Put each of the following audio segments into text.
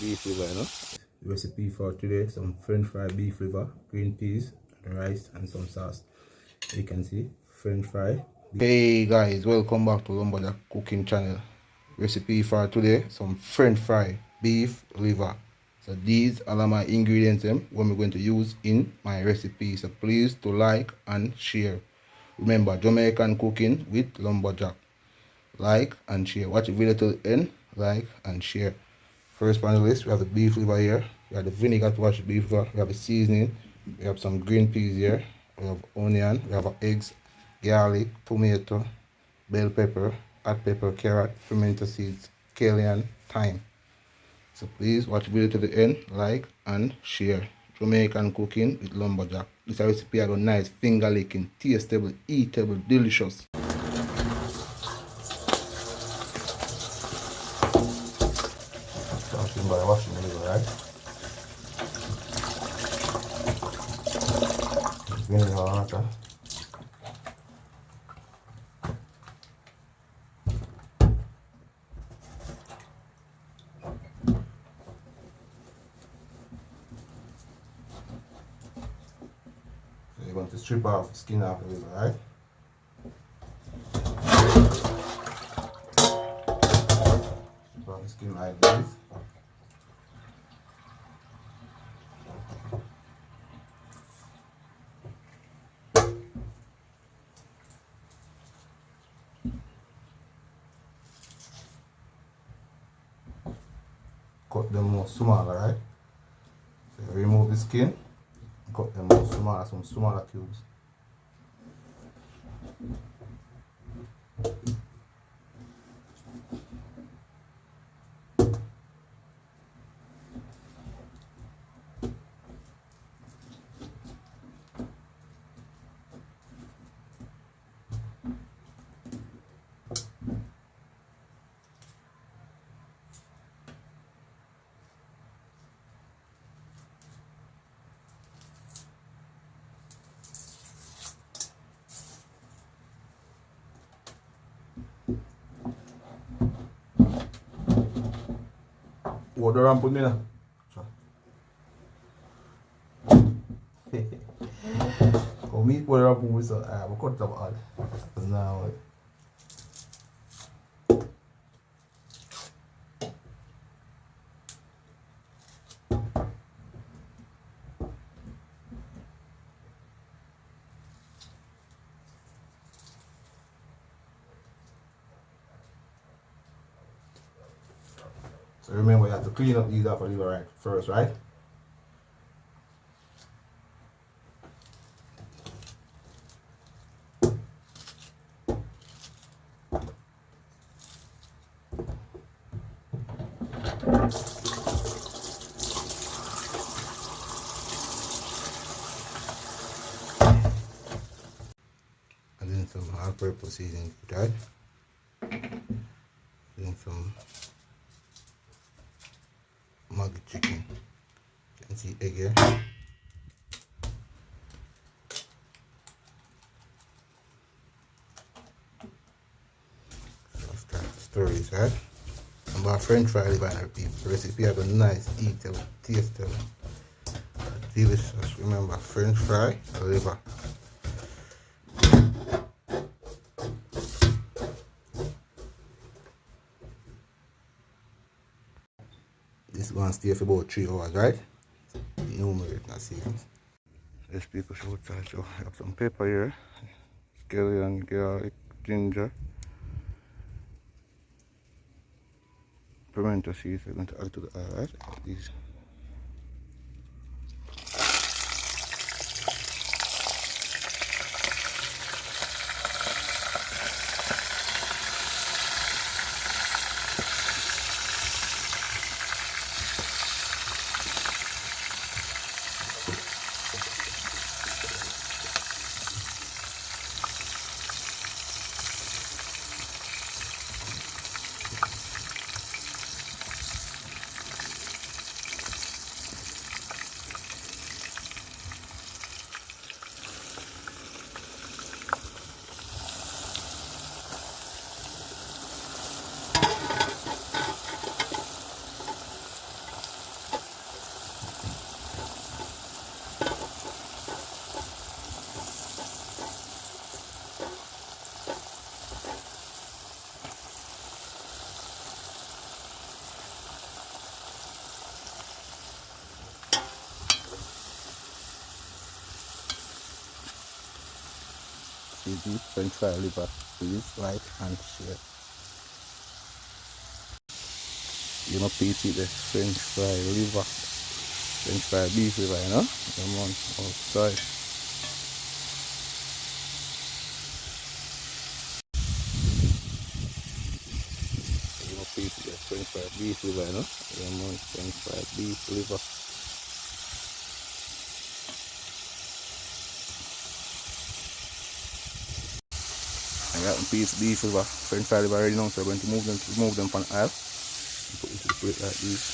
beef liver, you know. Recipe for today: some French fry beef liver, green peas, rice, and some sauce. You can see French fry. Hey guys, welcome back to Lumberjack Cooking Channel. Recipe for today: some French fry beef liver. So these are my ingredients what we're going to use in my recipe. So please to like and share. Remember, Jamaican cooking with Lumberjack. Like and share. Watch the video till the end. Like and share. First on the list, we have the beef liver here. We have the vinegar to wash the beef liver. We have the seasoning. We have some green peas here. We have onion. We have eggs, garlic, tomato, bell pepper, hot pepper, carrot, pimento seeds, scallion, thyme. So please watch the video to the end. Like and share. Jamaican cooking with Lumberjack. This recipe I got nice, finger licking, tastable, eatable, delicious. Starting by washing the liver, right? Vinegar water. So you're going to strip off the skin off the liver, right? Strip off the skin like this. Cut them more smaller, right? So you remove the skin, cut them more smaller, some smaller cubes. Water and put me now. Come meet water and put me so I will cut them all. Now so remember you have to clean up these upper liver right first, right? And then some all-purpose seasoning, right? Then some mug chicken. You can see egg here. So start to stir this, right? And by French fry liver and repeat. Recipe have a nice, eatable, tastable, delicious. Remember, French fry liver. This is going to stay for about 3 hours, right? Enumerate not seasons. Let's people show outside. So I have some pepper here, scallion, garlic, ginger, pimento seeds. We're going to add to the oil, right? Like these. the french fry liver. Please like and share. You know, please eat the french fry liver, french fry beef liver, you know? Come on, outside. You know, please eat the french fry beef liver, you know? Come on, french fry beef liver. I got a piece of beef liver, french fry liver ready now, so I'm going to move them on aisle. Put it to the plate like this.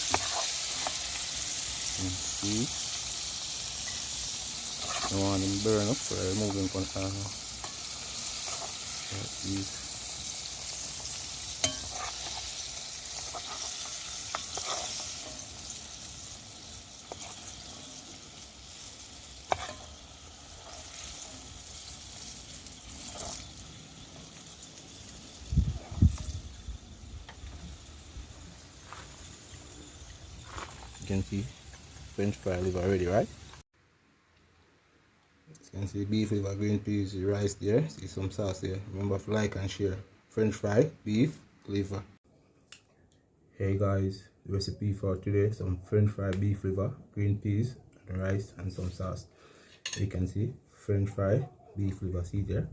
And see. I want them burn up, so I remove them from aisle. Like this. You can see french fry liver ready, right? You can see beef liver, green peas, rice there. See some sauce there. Remember to like and share. French fry, beef, liver. Hey guys, the recipe for today: some french fry beef liver, green peas, and rice, and some sauce. You can see french fry beef liver. See there.